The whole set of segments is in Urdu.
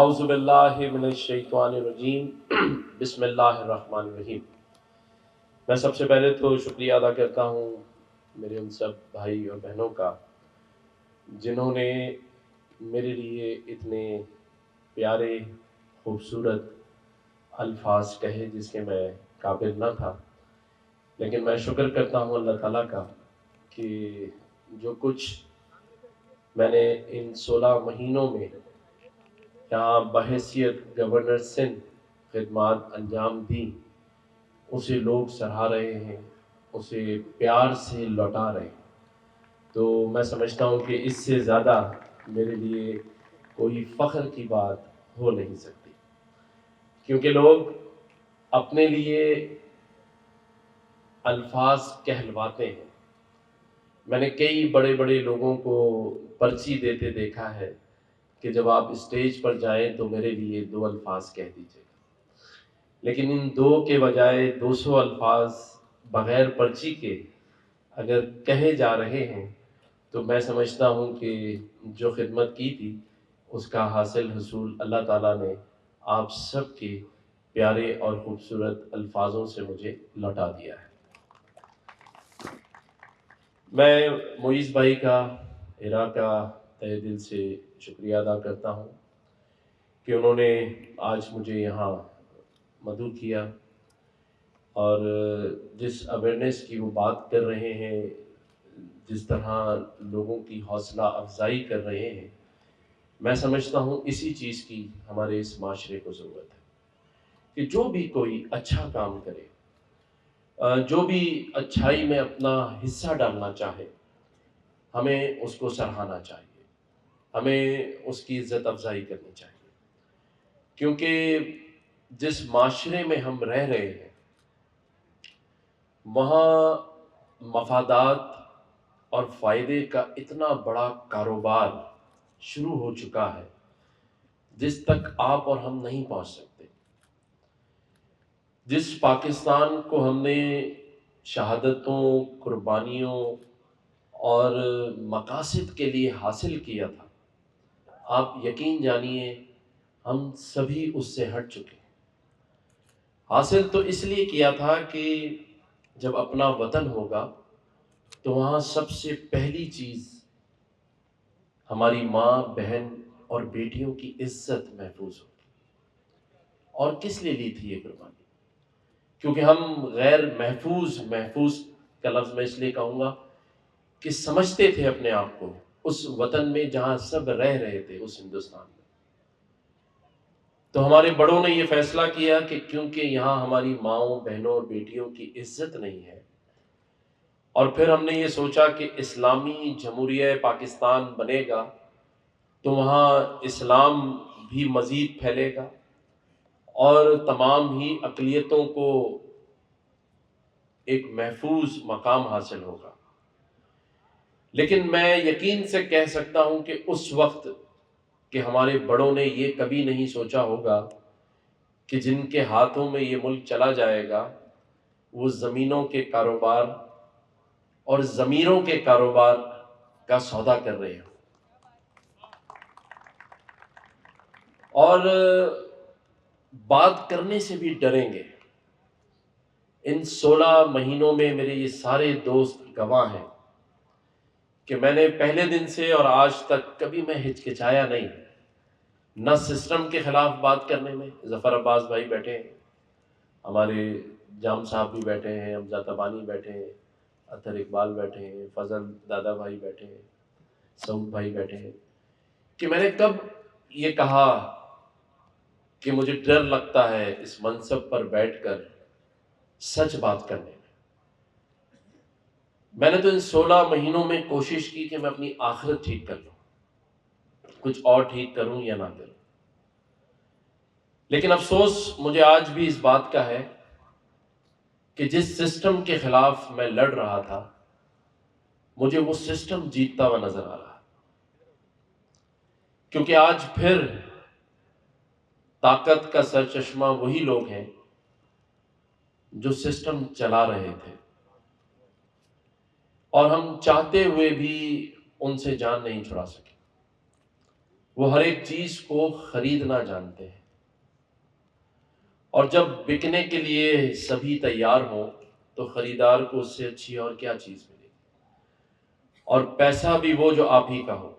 اعوذ باللہ من الشیطان الرجیم بسم اللہ الرحمن الرحیم۔ میں سب سے پہلے تو شکریہ ادا کرتا ہوں میرے ان سب بھائی اور بہنوں کا جنہوں نے میرے لیے اتنے پیارے خوبصورت الفاظ کہے جس کے میں قابل نہ تھا، لیکن میں شکر کرتا ہوں اللہ تعالیٰ کا کہ جو کچھ میں نے ان 16 مہینوں میں یہاں بحیثیت گورنر سندھ خدمات انجام دی، اسے لوگ سراہ رہے ہیں، اسے پیار سے لوٹا رہے ہیں، تو میں سمجھتا ہوں کہ اس سے زیادہ میرے لیے کوئی فخر کی بات ہو نہیں سکتی، کیونکہ لوگ اپنے لیے الفاظ کہلواتے ہیں۔ میں نے کئی بڑے بڑے لوگوں کو پرچی دیتے دیکھا ہے کہ جب آپ اسٹیج پر جائیں تو میرے لیے 2 الفاظ کہہ دیجیے گا، لیکن ان 2 کے بجائے 200 الفاظ بغیر پرچی کے اگر کہے جا رہے ہیں تو میں سمجھتا ہوں کہ جو خدمت کی تھی اس کا حاصل حصول اللہ تعالیٰ نے آپ سب کے پیارے اور خوبصورت الفاظوں سے مجھے لوٹا دیا ہے۔ میں معیز بھائی کا، ہیرا کا تہہ دل سے شکریہ ادا کرتا ہوں کہ انہوں نے آج مجھے یہاں مدعو کیا، اور جس اویئرنیس کی وہ بات کر رہے ہیں، جس طرح لوگوں کی حوصلہ افزائی کر رہے ہیں، میں سمجھتا ہوں اسی چیز کی ہمارے اس معاشرے کو ضرورت ہے کہ جو بھی کوئی اچھا کام کرے، جو بھی اچھائی میں اپنا حصہ ڈالنا چاہے، ہمیں اس کو سراہنا چاہیے، ہمیں اس کی عزت افزائی کرنی چاہیے، کیونکہ جس معاشرے میں ہم رہ رہے ہیں وہاں مفادات اور فائدے کا اتنا بڑا کاروبار شروع ہو چکا ہے جس تک آپ اور ہم نہیں پہنچ سکتے۔ جس پاکستان کو ہم نے شہادتوں، قربانیوں اور مقاصد کے لیے حاصل کیا تھا، آپ یقین جانیے ہم سبھی اس سے ہٹ چکے ہیں۔ حاصل تو اس لیے کیا تھا کہ جب اپنا وطن ہوگا تو وہاں سب سے پہلی چیز ہماری ماں، بہن اور بیٹیوں کی عزت محفوظ ہوگی۔ اور کس لیے لی تھی یہ قربانی؟ کیونکہ ہم غیر محفوظ کا لفظ میں اس لیے کہوں گا کہ سمجھتے تھے اپنے آپ کو اس وطن میں جہاں سب رہ رہے تھے، اس ہندوستان میں۔ تو ہمارے بڑوں نے یہ فیصلہ کیا کہ کیونکہ یہاں ہماری ماؤں، بہنوں اور بیٹیوں کی عزت نہیں ہے، اور پھر ہم نے یہ سوچا کہ اسلامی جمہوریہ پاکستان بنے گا تو وہاں اسلام بھی مزید پھیلے گا اور تمام ہی اقلیتوں کو ایک محفوظ مقام حاصل ہوگا۔ لیکن میں یقین سے کہہ سکتا ہوں کہ اس وقت کہ ہمارے بڑوں نے یہ کبھی نہیں سوچا ہوگا کہ جن کے ہاتھوں میں یہ ملک چلا جائے گا وہ زمینوں کے کاروبار اور ضمیروں کے کاروبار کا سودا کر رہے ہوں، اور بات کرنے سے بھی ڈریں گے۔ ان 16 مہینوں میں میرے یہ سارے دوست گواہ ہیں کہ میں نے پہلے دن سے اور آج تک کبھی میں ہچکچایا نہیں، نہ سسٹم کے خلاف بات کرنے میں۔ ظفر عباس بھائی بیٹھے ہیں، ہمارے جام صاحب بھی بیٹھے ہیں، حمزہ تبانی بیٹھے ہیں، اطہر اقبال بیٹھے ہیں، فضل دادا بھائی بیٹھے ہیں، سعود بھائی بیٹھے ہیں، کہ میں نے کب یہ کہا کہ مجھے ڈر لگتا ہے اس منصب پر بیٹھ کر سچ بات کرنے میں۔ میں نے تو ان 16 مہینوں میں کوشش کی کہ میں اپنی آخرت ٹھیک کر لوں، کچھ اور ٹھیک کروں یا نہ کروں، لیکن افسوس مجھے آج بھی اس بات کا ہے کہ جس سسٹم کے خلاف میں لڑ رہا تھا مجھے وہ سسٹم جیتتا ہوا نظر آ رہا ہے، کیونکہ آج پھر طاقت کا سرچشمہ وہی لوگ ہیں جو سسٹم چلا رہے تھے، اور ہم چاہتے ہوئے بھی ان سے جان نہیں چھڑا سکے۔ وہ ہر ایک چیز کو خریدنا جانتے ہیں، اور جب بکنے کے لیے سبھی تیار ہوں تو خریدار کو اس سے اچھی اور کیا چیز ملے گی، اور پیسہ بھی وہ جو آپ ہی کا ہو۔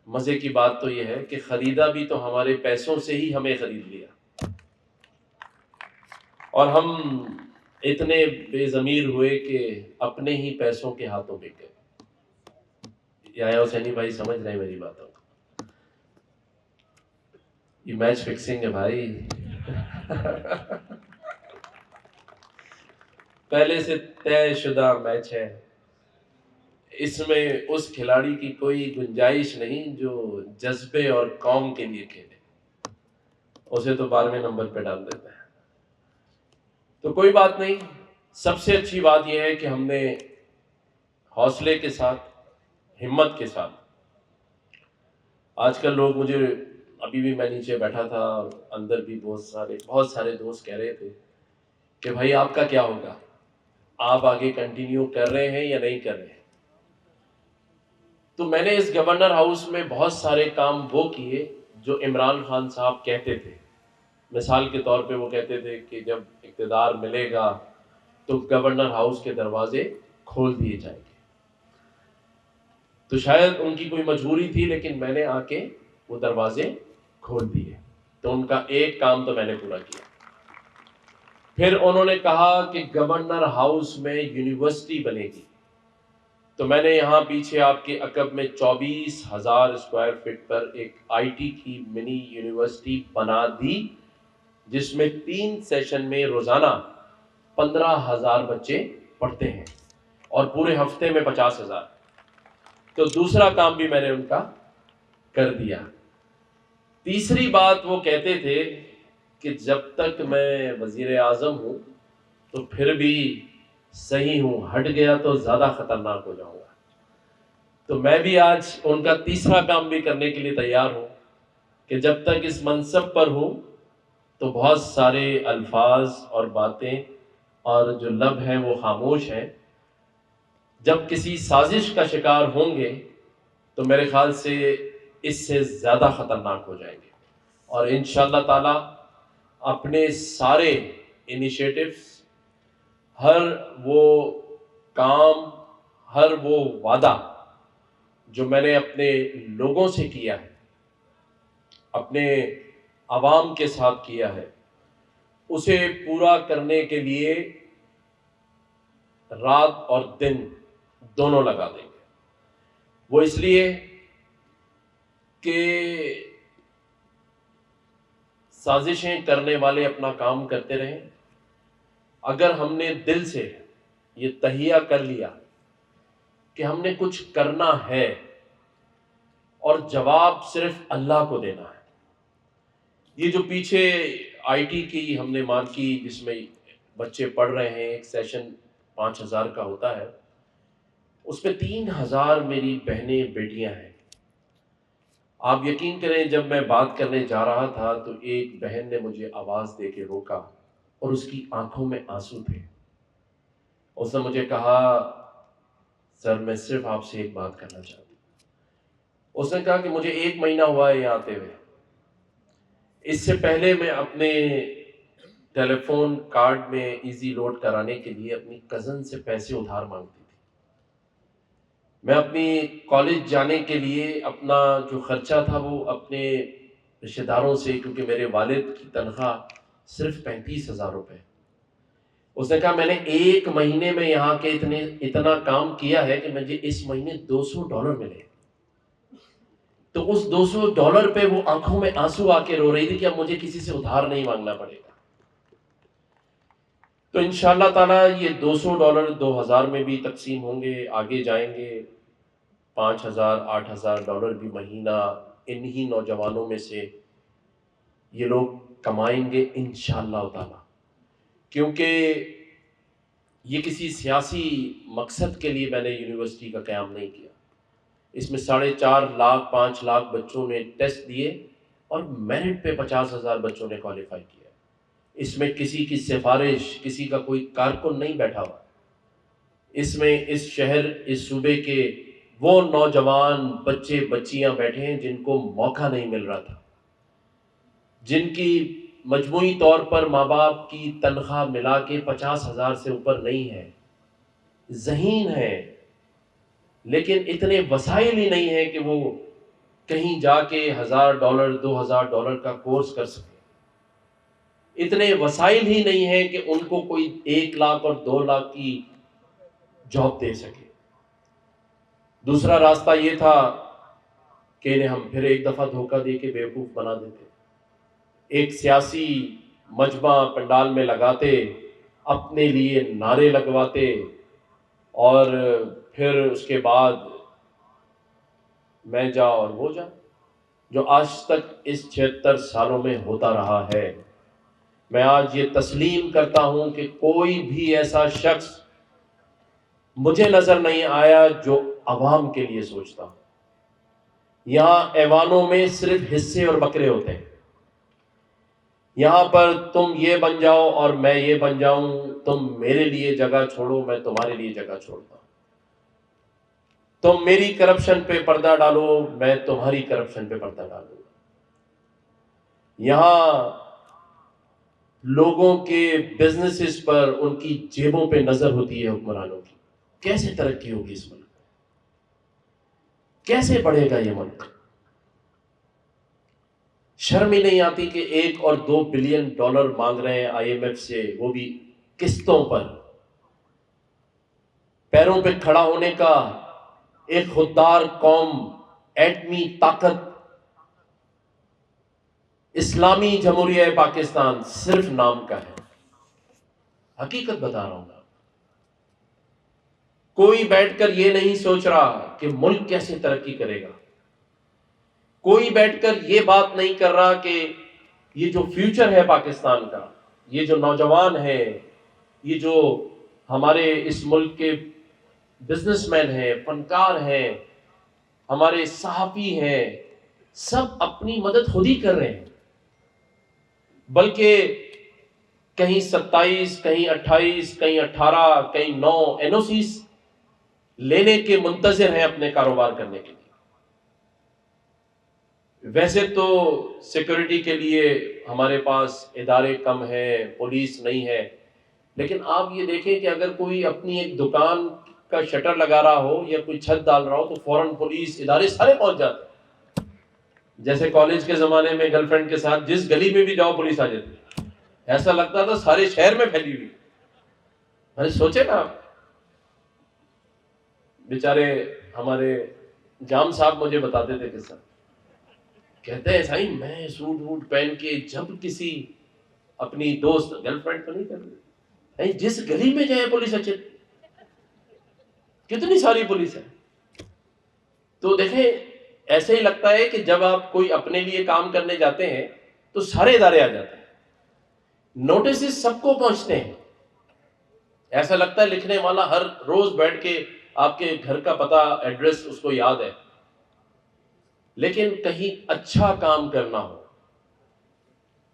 مزے کی بات تو یہ ہے کہ خریدا بھی تو ہمارے پیسوں سے ہی ہمیں خرید لیا، اور ہم اتنے بے ضمیر ہوئے کہ اپنے ہی پیسوں کے ہاتھوں بک گئے۔ یا حسینی بھائی سمجھ رہے ہیں میری باتوں کو؟ یہ میچ فکسنگ ہے بھائی، پہلے سے طے شدہ میچ ہے، اس میں اس کھلاڑی کی کوئی گنجائش نہیں جو جذبے اور قوم کے لیے کھیلے، اسے تو 12ویں نمبر پہ ڈال دیتا ہے۔ تو کوئی بات نہیں، سب سے اچھی بات یہ ہے کہ ہم نے حوصلے کے ساتھ، ہمت کے ساتھ، آج کل لوگ مجھے، ابھی بھی میں نیچے بیٹھا تھا اور اندر بھی بہت سارے دوست کہہ رہے تھے کہ بھائی آپ کا کیا ہوگا، آپ آگے کنٹینیو کر رہے ہیں یا نہیں کر رہے ہیں؟ تو میں نے اس گورنر ہاؤس میں بہت سارے کام وہ کیے جو عمران خان صاحب کہتے تھے۔ مثال کے طور پہ وہ کہتے تھے کہ جب اقتدار ملے گا تو گورنر ہاؤس کے دروازے کھول دیے جائیں گے۔ تو شاید ان کی کوئی مجبوری تھی، لیکن میں نے آ کے وہ دروازے کھول دیے، تو ان کا ایک کام تو میں نے پورا کیا۔ پھر انہوں نے کہا کہ گورنر ہاؤس میں یونیورسٹی بنے گی، تو میں نے یہاں پیچھے آپ کے عقب میں 24,000 اسکوائر فٹ پر ایک آئی ٹی کی منی یونیورسٹی بنا دی، جس میں 3 سیشن میں روزانہ 15,000 بچے پڑھتے ہیں، اور پورے ہفتے میں 50,000۔ تو دوسرا کام بھی میں نے ان کا کر دیا۔ تیسری بات وہ کہتے تھے کہ جب تک میں وزیر اعظم ہوں تو پھر بھی صحیح ہوں، ہٹ گیا تو زیادہ خطرناک ہو جاؤں گا۔ تو میں بھی آج ان کا تیسرا کام بھی کرنے کے لیے تیار ہوں کہ جب تک اس منصب پر ہوں تو بہت سارے الفاظ اور باتیں اور جو لب ہیں وہ خاموش ہیں، جب کسی سازش کا شکار ہوں گے تو میرے خیال سے اس سے زیادہ خطرناک ہو جائیں گے، اور انشاءاللہ تعالی اپنے سارے انیشیٹوز، ہر وہ کام، ہر وہ وعدہ جو میں نے اپنے لوگوں سے کیا ہے، اپنے عوام کے ساتھ کیا ہے، اسے پورا کرنے کے لیے رات اور دن دونوں لگا دیں گے۔ وہ اس لیے کہ سازشیں کرنے والے اپنا کام کرتے رہیں، اگر ہم نے دل سے یہ تہیہ کر لیا کہ ہم نے کچھ کرنا ہے اور جواب صرف اللہ کو دینا ہے۔ یہ جو پیچھے آئی ٹی کی ہم نے مان کی جس میں بچے پڑھ رہے ہیں، ایک سیشن 5,000 کا ہوتا ہے، اس میں 3,000 میری بہنیں بیٹیاں ہیں۔ آپ یقین کریں جب میں بات کرنے جا رہا تھا تو ایک بہن نے مجھے آواز دے کے روکا، اور اس کی آنکھوں میں آنسو تھے۔ اس نے مجھے کہا سر میں صرف آپ سے ایک بات کرنا چاہتی ہوں۔ اس نے کہا کہ مجھے 1 مہینہ ہوا ہے یہاں آتے ہوئے، اس سے پہلے میں اپنے ٹیلی فون کارڈ میں ایزی لوڈ کرانے کے لیے اپنی کزن سے پیسے ادھار مانگتی تھی۔ میں اپنی کالج جانے کے لیے اپنا جو خرچہ تھا وہ اپنے رشتہ داروں سے، کیونکہ میرے والد کی تنخواہ صرف 35,000 روپے۔ اس نے کہا میں نے 1 مہینے میں یہاں کے اتنا کام کیا ہے کہ مجھے اس مہینے $200 ملے۔ تو اس $200 پہ وہ آنکھوں میں آنسو آ کے رو رہی تھی کہ اب مجھے کسی سے ادھار نہیں مانگنا پڑے گا۔ تو انشاءاللہ تعالی یہ $200 $2,000 میں بھی تقسیم ہوں گے، آگے جائیں گے 5,000 $8,000 بھی مہینہ انہی نوجوانوں میں سے یہ لوگ کمائیں گے انشاءاللہ تعالی، کیونکہ یہ کسی سیاسی مقصد کے لیے میں نے یونیورسٹی کا قیام نہیں کیا۔ اس میں 4.5 لاکھ 5 لاکھ بچوں نے ٹیسٹ دیے اور میرٹ پہ 50,000 بچوں نے کوالیفائی کیا۔ اس میں کسی کی سفارش، کسی کا کوئی کارکن نہیں بیٹھا ہوا۔ اس میں اس شہر، اس صوبے کے وہ نوجوان بچے بچیاں بیٹھے ہیں جن کو موقع نہیں مل رہا تھا، جن کی مجموعی طور پر ماں باپ کی تنخواہ ملا کے 50,000 سے اوپر نہیں ہے، ذہین ہے، لیکن اتنے وسائل ہی نہیں ہیں کہ وہ کہیں جا کے $1,000 $2,000 کا کورس کر سکے، اتنے وسائل ہی نہیں ہیں کہ ان کو کوئی 1 لاکھ اور 2 لاکھ کی جاب دے سکے۔ دوسرا راستہ یہ تھا کہ انہیں ہم پھر ایک دفعہ دھوکہ دے کے بیوقوف بنا دیتے، ایک سیاسی مجمع پنڈال میں لگاتے، اپنے لیے نعرے لگواتے، اور پھر اس کے بعد میں جا اور وہ جا، جو آج تک اس 76 سالوں میں ہوتا رہا ہے۔ میں آج یہ تسلیم کرتا ہوں کہ کوئی بھی ایسا شخص مجھے نظر نہیں آیا جو عوام کے لیے سوچتا ہوں۔ یہاں ایوانوں میں صرف حصے اور بکرے ہوتے ہیں، یہاں پر تم یہ بن جاؤ اور میں یہ بن جاؤں، تم میرے لیے جگہ چھوڑو میں تمہارے لیے جگہ چھوڑتا ہوں، تم میری کرپشن پہ پردہ ڈالو میں تمہاری کرپشن پہ پردہ ڈالوں گا۔ یہاں لوگوں کے بزنسز پر، ان کی جیبوں پہ نظر ہوتی ہے حکمرانوں کی۔ کیسے ترقی ہوگی اس ملک، کیسے بڑھے گا یہ ملک؟ شرم ہی نہیں آتی کہ $1 اور $2 بلین مانگ رہے ہیں IMF سے، وہ بھی قسطوں پر۔ پیروں پہ کھڑا ہونے کا ایک خوددار قوم، ایٹمی طاقت، اسلامی جمہوریہ پاکستان صرف نام کا ہے۔ حقیقت بتا رہا ہوں میں، کوئی بیٹھ کر یہ نہیں سوچ رہا کہ ملک کیسے ترقی کرے گا، کوئی بیٹھ کر یہ بات نہیں کر رہا کہ یہ جو فیوچر ہے پاکستان کا، یہ جو نوجوان ہے، یہ جو ہمارے اس ملک کے بزنس مین ہیں، فنکار ہیں، ہمارے صحافی ہیں، سب اپنی مدد خود ہی کر رہے ہیں، بلکہ کہیں 27 کہیں 28 کہیں 18 کہیں 9 NOCs لینے کے منتظر ہیں اپنے کاروبار کرنے کے لیے۔ ویسے تو سیکورٹی کے لیے ہمارے پاس ادارے کم ہیں، پولیس نہیں ہے، لیکن آپ یہ دیکھیں کہ اگر کوئی اپنی ایک دکان کا شٹر لگا رہا ہو یا کوئی چھت ڈال رہا ہو تو فوراً پولیس ادارے سارے پہنچ جاتے ہیں۔ جیسے کالج کے زمانے میں گرل فرینڈ کے ساتھ جس گلی میں بھی جاؤ پولیس آ جاتی، ایسا لگتا تھا سارے شہر میں پھیلی ہوئی۔ ارے سوچے نا آپ، بیچارے ہمارے جام صاحب مجھے بتاتے تھے قصہ، کہتے ہیں سائیں میں سوٹ ووٹ پہن کے جب کسی اپنی دوست، گرل فرینڈ تو نہیں کرتی، جس گلی میں جائے پولیس اچھے، کتنی ساری پولیس ہے۔ تو دیکھیں ایسے ہی لگتا ہے کہ جب آپ کوئی اپنے لیے کام کرنے جاتے ہیں تو سارے ادارے آ جاتے ہیں، نوٹسز سب کو پہنچتے ہیں، ایسا لگتا ہے لکھنے والا ہر روز بیٹھ کے آپ کے گھر کا پتہ ایڈریس اس کو یاد ہے۔ لیکن کہیں اچھا کام کرنا ہو،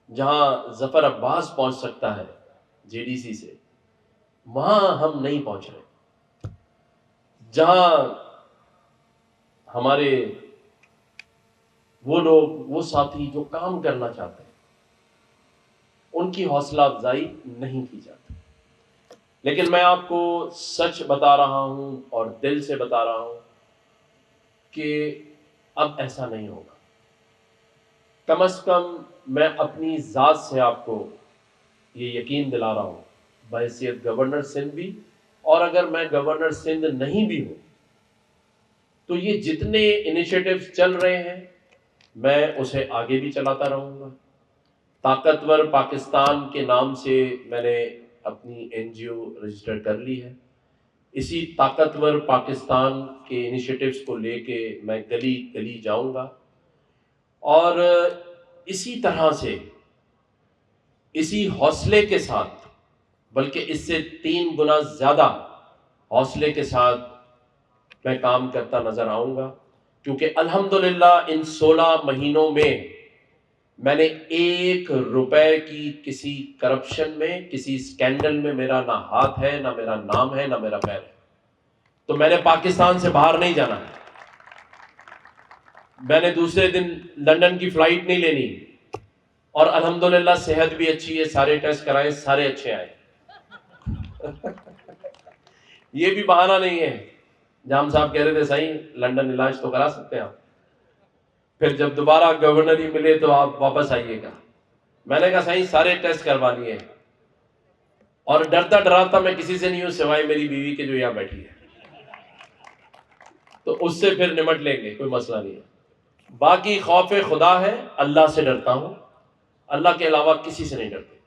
جہاں ظفر عباس پہنچ سکتا ہے JDC سے، وہاں ہم نہیں پہنچ رہے۔ جہاں ہمارے وہ لوگ، وہ ساتھی جو کام کرنا چاہتے ہیں، ان کی حوصلہ افزائی نہیں کی جاتی۔ لیکن میں آپ کو سچ بتا رہا ہوں اور دل سے بتا رہا ہوں کہ اب ایسا نہیں ہوگا۔ کم از کم میں اپنی ذات سے آپ کو یہ یقین دلا رہا ہوں، بحیثیت گورنر سندھ بھی، اور اگر میں گورنر سندھ نہیں بھی ہوں تو یہ جتنے انیشیٹوز چل رہے ہیں میں اسے آگے بھی چلاتا رہوں گا۔ طاقتور پاکستان کے نام سے میں نے اپنی NGO رجسٹر کر لی ہے، اسی طاقتور پاکستان کے انیشیٹوز کو لے کے میں گلی گلی جاؤں گا، اور اسی طرح سے، اسی حوصلے کے ساتھ، بلکہ اس سے 3 گنا زیادہ حوصلے کے ساتھ میں کام کرتا نظر آؤں گا، کیونکہ الحمدللہ ان 16 مہینوں میں نے $1 کی کسی کرپشن میں، کسی سکینڈل میں میرا نہ ہاتھ ہے، نہ میرا نام ہے، نہ میرا پیر ہے۔ تو میں نے پاکستان سے باہر نہیں جانا ہے، میں نے دوسرے دن لندن کی فلائٹ نہیں لینی، اور الحمدللہ صحت بھی اچھی ہے، سارے ٹیسٹ کرائے، سارے اچھے آئے۔ یہ بھی بہانہ نہیں ہے۔ جام صاحب کہہ رہے تھے صحیح لندن علاج تو کرا سکتے ہیں آپ، پھر جب دوبارہ گورنر ہی ملے تو آپ واپس آئیے گا۔ میں نے کہا صحیح سارے ٹیسٹ کروا لیے، اور ڈرتا ڈراتا میں کسی سے نہیں ہوں سوائے میری بیوی کے جو یہاں بیٹھی ہے، تو اس سے پھر نمٹ لیں گے، کوئی مسئلہ نہیں ہے۔ باقی خوف خدا ہے، اللہ سے ڈرتا ہوں، اللہ کے علاوہ کسی سے نہیں ڈرتے۔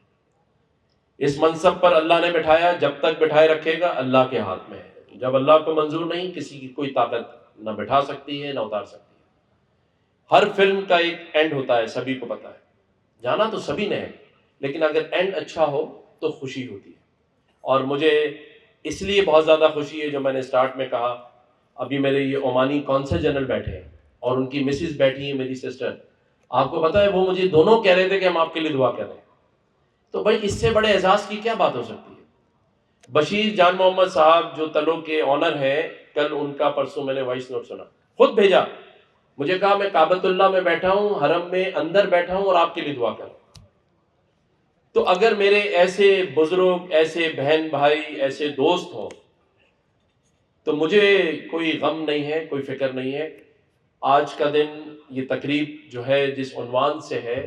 اس منصب پر اللہ نے بٹھایا، جب تک بٹھائے رکھے گا اللہ کے ہاتھ میں ہے، جب اللہ کو منظور نہیں کسی کی کوئی طاقت نہ بٹھا سکتی ہے نہ اتار سکتی ہے۔ ہر فلم کا ایک اینڈ ہوتا ہے، سبھی کو پتا ہے، جانا تو سبھی نے ہے، لیکن اگر اینڈ اچھا ہو تو خوشی ہوتی ہے۔ اور مجھے اس لیے بہت زیادہ خوشی ہے، جو میں نے سٹارٹ میں کہا، ابھی میرے یہ عمانی کونسل جنرل بیٹھے ہیں اور ان کی مسز بیٹھی ہیں، میری سسٹر، آپ کو پتا ہے وہ مجھے دونوں کہہ رہے تھے کہ ہم آپ کے لیے دعا کر رہے ہیں۔ تو بھائی اس سے بڑے اعزاز کی کیا بات ہو سکتی ہے؟ بشیر جان محمد صاحب جو تلو کے آنر ہیں، کل ان کا پرسوں میں نے وائس نوٹ سنا، خود بھیجا، مجھے کہا میں کعبۃ اللہ میں بیٹھا ہوں، حرم میں اندر بیٹھا ہوں اور آپ کے لیے دعا کر رہا ہوں۔ تو اگر میرے ایسے بزرگ، ایسے بہن بھائی، ایسے دوست ہوں تو مجھے کوئی غم نہیں ہے، کوئی فکر نہیں ہے۔ آج کا دن یہ تقریب جو ہے جس عنوان سے ہے،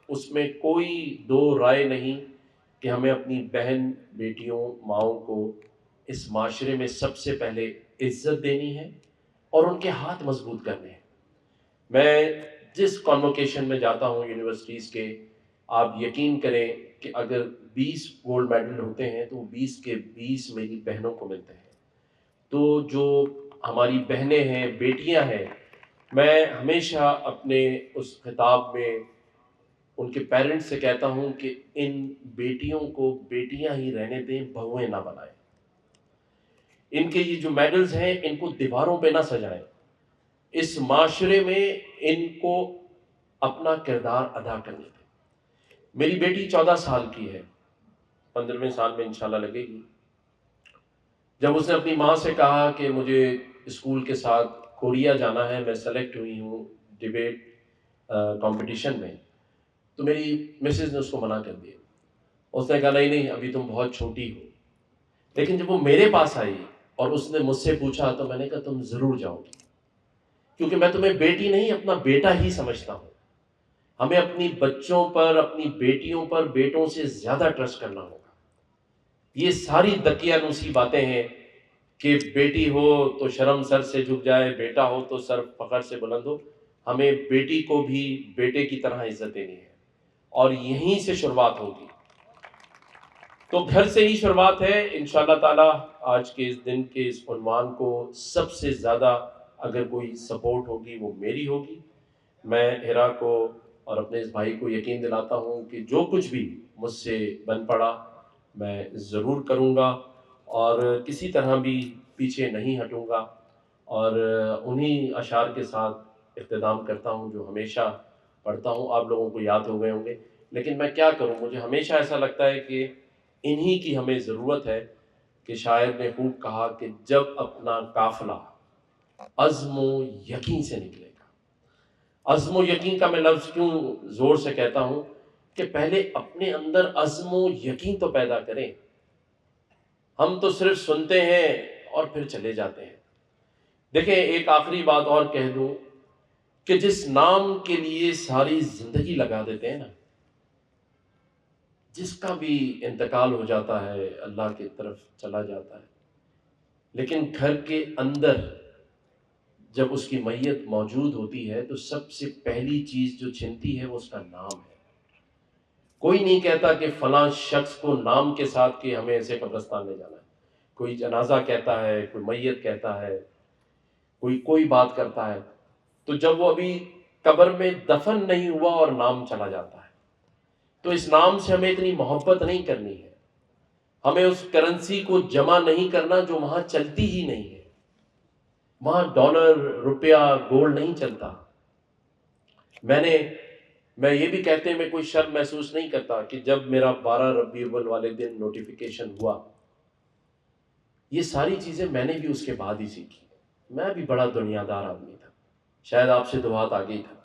اس میں کوئی دو رائے نہیں کہ ہمیں اپنی بہن بیٹیوں ماؤں کو اس معاشرے میں سب سے پہلے عزت دینی ہے اور ان کے ہاتھ مضبوط کرنے ہیں۔ میں جس کانوکیشن میں جاتا ہوں یونیورسٹیز کے، آپ یقین کریں کہ اگر 20 گولڈ میڈل ہوتے ہیں تو 20 کے 20 میری بہنوں کو ملتے ہیں۔ تو جو ہماری بہنیں ہیں، بیٹیاں ہیں، میں ہمیشہ اپنے اس خطاب میں ان کے پیرنٹس سے کہتا ہوں کہ ان بیٹیوں کو بیٹیاں ہی رہنے دیں، بہویں نہ بنائیں۔ ان کے یہ جو میڈلز ہیں ان کو دیواروں پہ نہ سجائیں، اس معاشرے میں ان کو اپنا کردار ادا کرنے دیں۔ میری بیٹی 14 سال کی ہے، 15ویں سال میں انشاءاللہ لگے گی۔ جب اس نے اپنی ماں سے کہا کہ مجھے اسکول کے ساتھ کوریا جانا ہے، میں سلیکٹ ہوئی ہوں ڈیبیٹ کمپٹیشن میں، تو میری مسز نے اس کو منع کر دیا۔ اس نے کہا نہیں نہیں ابھی تم بہت چھوٹی ہو۔ لیکن جب وہ میرے پاس آئی اور اس نے مجھ سے پوچھا تو میں نے کہا تم ضرور جاؤ گی، کیونکہ میں تمہیں بیٹی نہیں اپنا بیٹا ہی سمجھتا ہوں۔ ہمیں اپنی بچوں پر، اپنی بیٹیوں پر بیٹوں سے زیادہ ٹرسٹ کرنا ہوگا۔ یہ ساری دقیانوسی باتیں ہیں کہ بیٹی ہو تو شرم سر سے جھک جائے، بیٹا ہو تو سر فخر سے بلند ہو۔ ہمیں بیٹی کو بھی بیٹے کی طرح عزت دینی ہے، اور یہیں سے شروعات ہوگی۔ تو گھر سے ہی شروعات ہے انشاءاللہ تعالی۔ آج کے اس دن کے اس عنوان کو سب سے زیادہ اگر کوئی سپورٹ ہوگی وہ میری ہوگی۔ میں ہیرا کو اور اپنے اس بھائی کو یقین دلاتا ہوں کہ جو کچھ بھی مجھ سے بن پڑا میں ضرور کروں گا، اور کسی طرح بھی پیچھے نہیں ہٹوں گا، اور انہی اشعار کے ساتھ اختتام کرتا ہوں جو ہمیشہ پڑھتا ہوں۔ آپ لوگوں کو یاد ہو گئے ہوں گے، لیکن میں کیا کروں، مجھے ہمیشہ ایسا لگتا ہے کہ انہی کی ہمیں ضرورت ہے، کہ شاعر نے خوب کہا کہ جب اپنا قافلہ عزم و یقین سے نکلے گا۔ عزم و یقین کا میں لفظ کیوں زور سے کہتا ہوں کہ پہلے اپنے اندر عزم و یقین تو پیدا کریں۔ ہم تو صرف سنتے ہیں اور پھر چلے جاتے ہیں۔ دیکھیں ایک آخری بات اور کہہ دوں کہ جس نام کے لیے ساری زندگی لگا دیتے ہیں نا، جس کا بھی انتقال ہو جاتا ہے اللہ کی طرف چلا جاتا ہے، لیکن گھر کے اندر جب اس کی میت موجود ہوتی ہے تو سب سے پہلی چیز جو چھنتی ہے وہ اس کا نام ہے۔ کوئی نہیں کہتا کہ فلاں شخص کو نام کے ساتھ کہ ہمیں ایسے قبرستان لے جانا ہے۔ کوئی جنازہ کہتا ہے، کوئی میت کہتا ہے، کوئی بات کرتا ہے، تو جب وہ ابھی قبر میں دفن نہیں ہوا اور نام چلا جاتا ہے، تو اس نام سے ہمیں اتنی محبت نہیں کرنی ہے، ہمیں اس کرنسی کو جمع نہیں کرنا جو وہاں چلتی ہی نہیں ہے۔ وہاں ڈالر، روپیہ، گولڈ نہیں چلتا۔ میں یہ بھی کہتے ہیں میں کوئی شرم محسوس نہیں کرتا کہ جب میرا 12 ربیع الاول والے دن نوٹیفیکیشن ہوا، یہ ساری چیزیں میں نے بھی اس کے بعد ہی سیکھی. میں بھی بڑا دنیا دار آدمی تھا، شاید آپ سے 2 ہاتھ آگے ہی تھا،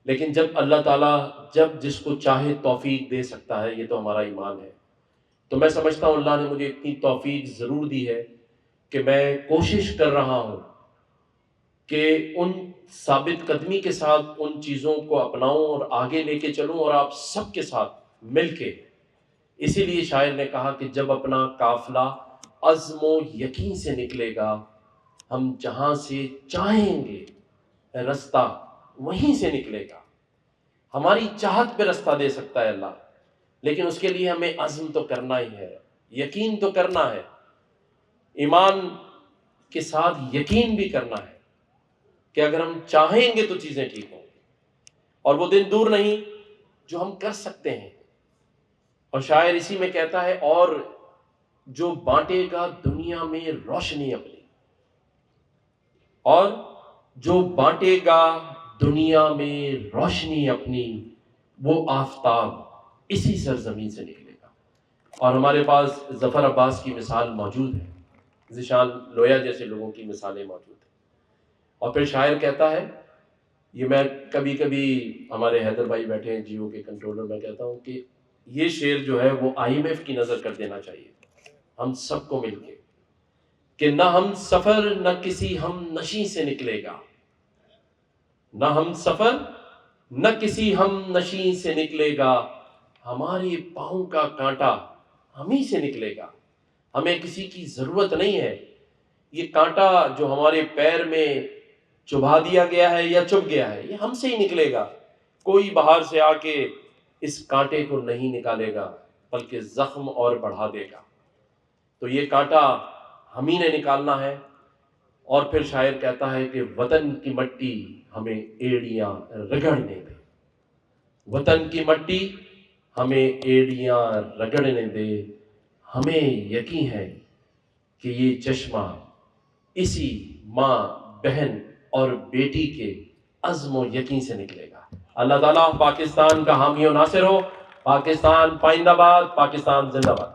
لیکن جب اللہ تعالیٰ جب جس کو چاہے توفیق دے سکتا ہے، یہ تو ہمارا ایمان ہے. تو میں سمجھتا ہوں اللہ نے مجھے اتنی توفیق ضرور دی ہے کہ میں کوشش کر رہا ہوں کہ ان ثابت قدمی کے ساتھ ان چیزوں کو اپناؤں اور آگے لے کے چلوں، اور آپ سب کے ساتھ مل کے. اسی لیے شاعر نے کہا کہ جب اپنا قافلہ عزم و یقین سے نکلے گا، ہم جہاں سے چاہیں گے رستہ وہیں سے نکلے گا. ہماری چاہت پہ رستہ دے سکتا ہے اللہ، لیکن اس کے لیے ہمیں عزم تو کرنا ہی ہے، یقین تو کرنا ہے، ایمان کے ساتھ یقین بھی کرنا ہے کہ اگر ہم چاہیں گے تو چیزیں ٹھیک ہوں گی. اور وہ دن دور نہیں جو ہم کر سکتے ہیں. اور شاعر اسی میں کہتا ہے، اور جو بانٹے گا دنیا میں روشنی اپنی، اور جو بانٹے گا دنیا میں روشنی اپنی، وہ آفتاب اسی سرزمین سے نکلے گا. اور ہمارے پاس ظفر عباس کی مثال موجود ہے، ذیشان لویا جیسے لوگوں کی مثالیں موجود ہیں. اور پھر شاعر کہتا ہے، یہ میں کبھی کبھی ہمارے حیدر بھائی بیٹھے ہیں جیو کے کنٹرولر، میں کہتا ہوں کہ یہ شعر جو ہے وہ IMF کی نظر کر دینا چاہیے ہم سب کو مل کے، کہ نہ ہم سفر نہ کسی ہم نشیں سے نکلے گا، نہ ہم سفر نہ کسی ہم نشیں سے نکلے گا، ہمارے پاؤں کا کانٹا ہم ہی سے نکلے گا. ہمیں کسی کی ضرورت نہیں ہے. یہ کانٹا جو ہمارے پیر میں چبھا دیا گیا ہے یا چبھ گیا ہے، یہ ہم سے ہی نکلے گا. کوئی باہر سے آ کے اس کانٹے کو نہیں نکالے گا، بلکہ زخم اور بڑھا دے گا. تو یہ کانٹا ہم ہی نے نکالنا ہے. اور پھر شاعر کہتا ہے کہ وطن کی مٹی ہمیں ایڑیاں رگڑنے دے، وطن کی مٹی ہمیں ایڑیاں رگڑنے دے. ہمیں یقین ہے کہ یہ چشمہ اسی ماں، بہن اور بیٹی کے عزم و یقین سے نکلے گا. اللہ تعالیٰ پاکستان کا حامی و ناصر ہو. پاکستان پائندہ باد، پاکستان زندہ باد.